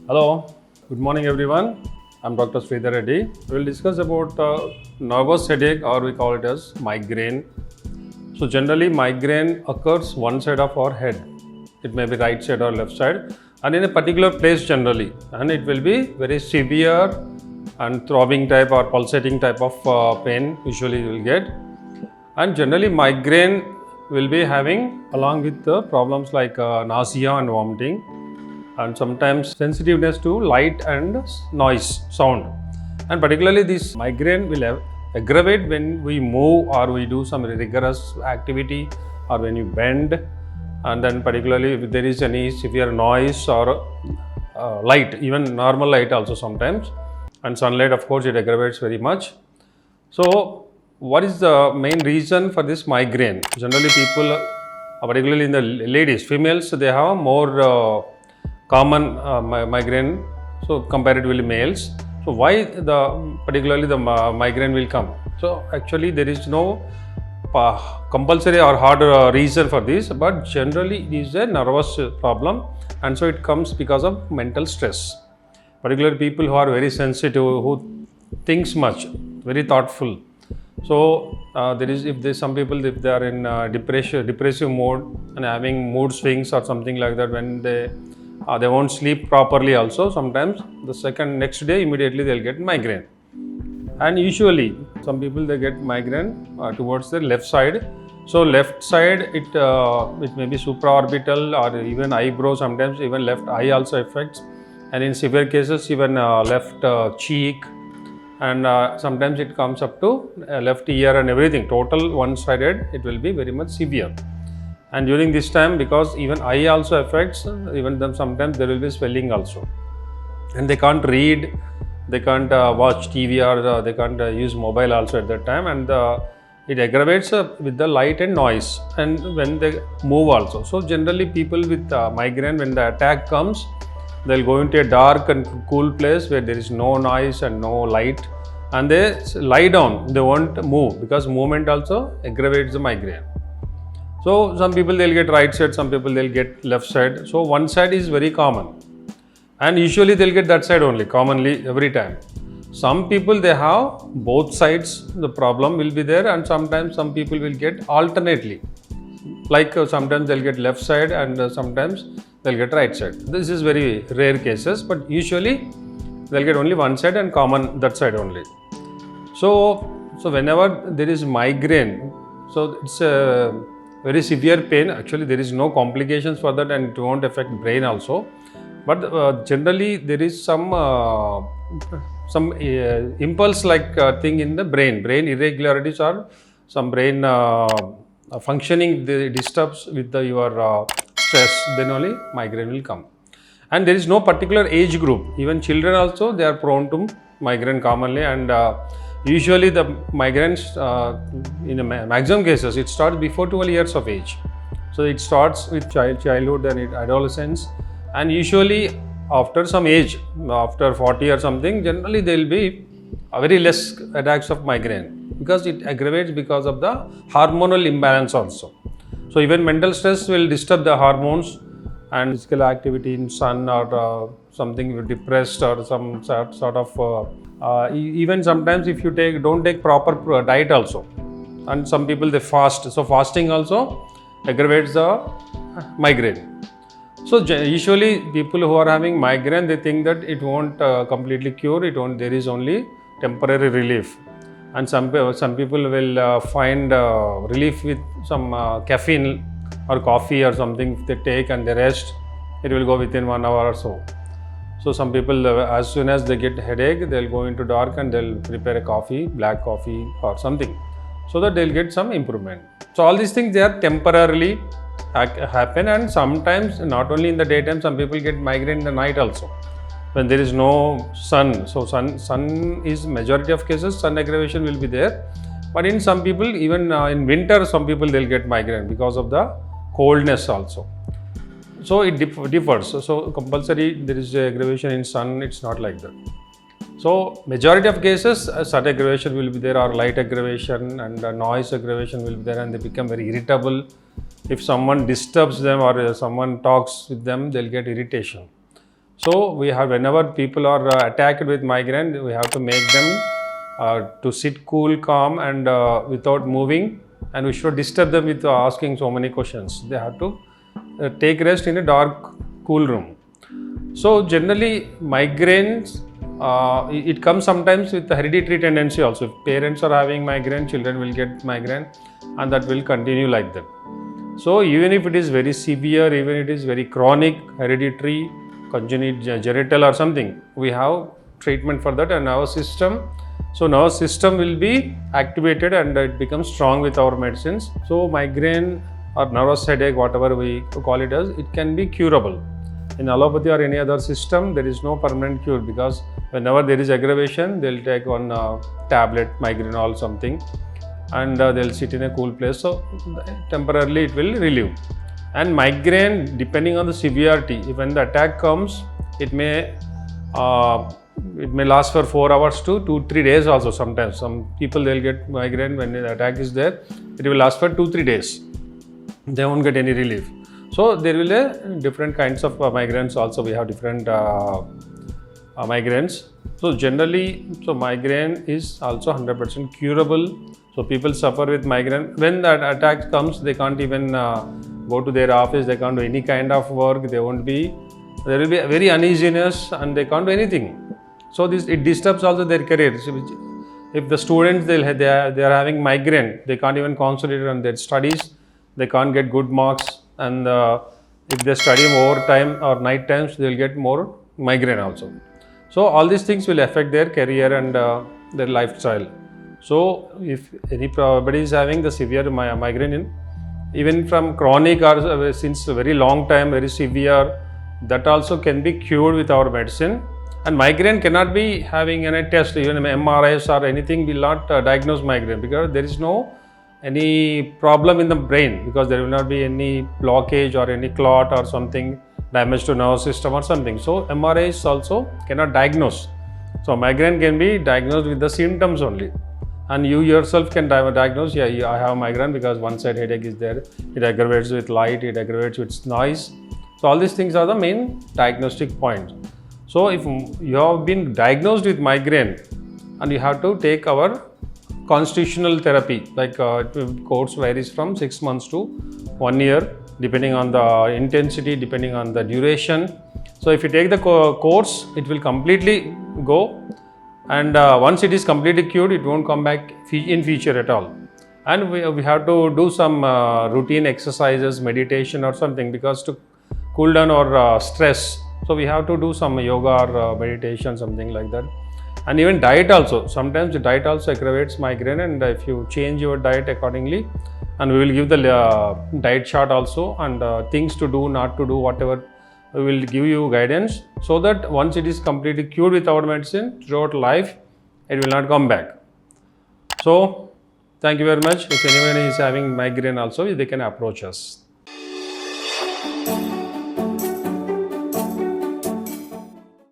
Hello, good morning everyone. I'm Dr. Sridhar Reddy. We'll discuss about nervous headache, or we call it as migraine. So generally migraine occurs one side of our head. It may be right side or left side, and in a particular place generally, and it will be very severe and throbbing type or pulsating type of pain usually you will get. And generally migraine will be having along with the problems like nausea and vomiting, and sometimes sensitiveness to light and noise, sound. And particularly this migraine will aggravate when we move or we do some rigorous activity, or when you bend, and then particularly if there is any severe noise or light, even normal light also sometimes, and sunlight, of course, it aggravates very much. So what is the main reason for this migraine? Generally people, particularly in the ladies, females, they have more common migraine, so comparatively males. So why particularly the migraine will come? So actually there is no compulsory or hard reason for this, but generally it is a nervous problem, and so it comes because of mental stress. Particularly people who are very sensitive, who thinks much, very thoughtful. So some people, if they are in depressive mode and having mood swings or something like that, when they won't sleep properly also, sometimes the next day immediately they'll get migraine. And usually some people, they get migraine towards the left side. So left side, it may be supraorbital or even eyebrow, sometimes even left eye also affects, and in severe cases even left cheek, and sometimes it comes up to left ear and everything. Total one-sided, it will be very much severe. And during this time, because even eye also affects, even them sometimes there will be swelling also, and they can't read, they can't watch TV, or they can't use mobile also at that time, and it aggravates with the light and noise, and when they move also. So generally people with migraine, when the attack comes, they'll go into a dark and cool place where there is no noise and no light, and they lie down, they won't move, because movement also aggravates the migraine. So some people, they'll get right side, some people they'll get left side. So one side is very common, and usually they'll get that side only, commonly every time. Some people, they have both sides, the problem will be there, and sometimes some people will get alternately, like sometimes they'll get left side and sometimes they'll get right side. This is very rare cases, but usually they'll get only one side and common that side only. So whenever there is migraine, so it's a very severe pain. Actually there is no complications for that, and it won't affect brain also, but generally there is some impulse like thing in the brain irregularities, or some brain functioning disturbs with your stress, then only migraine will come. And there is no particular age group. Even children also, they are prone to migraine commonly, and usually the migraines in the maximum cases, it starts before 12 years of age. So it starts with childhood and adolescence, and usually after some age, after 40 or something, generally there will be very less attacks of migraine, because it aggravates because of the hormonal imbalance also. So even mental stress will disturb the hormones, and physical activity in sun or something, you're depressed or some sort of even sometimes if you don't take proper diet also, and some people they fast, so fasting also aggravates the migraine. So usually people who are having migraine, they think that it won't completely cure, there is only temporary relief. And some people will find relief with some caffeine or coffee or something. If they take and they rest, it will go within 1 hour or so. So some people, as soon as they get headache, they'll go into dark and they'll prepare a coffee, black coffee or something, so that they'll get some improvement. So all these things, they are temporarily happen, and sometimes not only in the daytime, some people get migraine in the night also, when there is no sun. So sun is majority of cases, sun aggravation will be there. But in some people, even in winter, some people they'll get migraine because of the coldness also. So it differs. So compulsory there is aggravation in sun, it's not like that. So majority of cases, sun aggravation will be there, or light aggravation, and noise aggravation will be there, and they become very irritable. If someone disturbs them or someone talks with them, they'll get irritation. So we have, whenever people are attacked with migraine, we have to make them to sit cool, calm, and without moving, and we should disturb them with asking so many questions. They have to take rest in a dark, cool room. So generally, migraines, it comes sometimes with the hereditary tendency also. If parents are having migraine, children will get migraine, and that will continue like that. So even if it is very severe, even if it is very chronic, hereditary, congenital or something, we have treatment for that, and our system, so nervous system will be activated and it becomes strong with our medicines. So migraine or nervous headache, whatever we call it as, it can be curable. In allopathy or any other system, there is no permanent cure, because whenever there is aggravation, they'll take one tablet, Migranol something, and they'll sit in a cool place. So temporarily it will relieve. And migraine, depending on the severity, when the attack comes, it may last for 4 hours to 2-3 days also. Sometimes some people, they'll get migraine when the attack is there, it will last for 2-3 days. They won't get any relief. So there will be different kinds of migraines also. We have different migraines. So generally, migraine is also 100% curable. So people suffer with migraine. When that attack comes, they can't even go to their office, they can't do any kind of work, there will be very uneasiness, and they can't do anything. So it disturbs also their career. If the students, they are having migraine, they can't even concentrate on their studies, they can't get good marks, and if they study overtime or night times, they will get more migraine also. So all these things will affect their career and their lifestyle. So if anybody is having the severe migraine, even from chronic or since a very long time, very severe, that also can be cured with our medicine. And migraine cannot be having any test, even MRIs or anything will not diagnose migraine, because there is no any problem in the brain, because there will not be any blockage or any clot or something, damage to nervous system or something. So MRIs also cannot diagnose. So migraine can be diagnosed with the symptoms only, and you yourself can diagnose, yeah, I have migraine because one side headache is there, it aggravates with light, it aggravates with noise. So all these things are the main diagnostic points. So if you have been diagnosed with migraine, and you have to take our constitutional therapy, like course varies from 6 months to 1 year, depending on the intensity, depending on the duration. So if you take the course, it will completely go, and once it is completely cured, it won't come back in future at all. And we have to do some routine exercises, meditation or something, because to cool down our stress. So we have to do some yoga or meditation, something like that. And even diet also, sometimes the diet also aggravates migraine, and if you change your diet accordingly, and we will give the diet chart also, and things to do, not to do, whatever, we will give you guidance, so that once it is completely cured with our medicine, throughout life, it will not come back. So thank you very much. If anyone is having migraine also, they can approach us.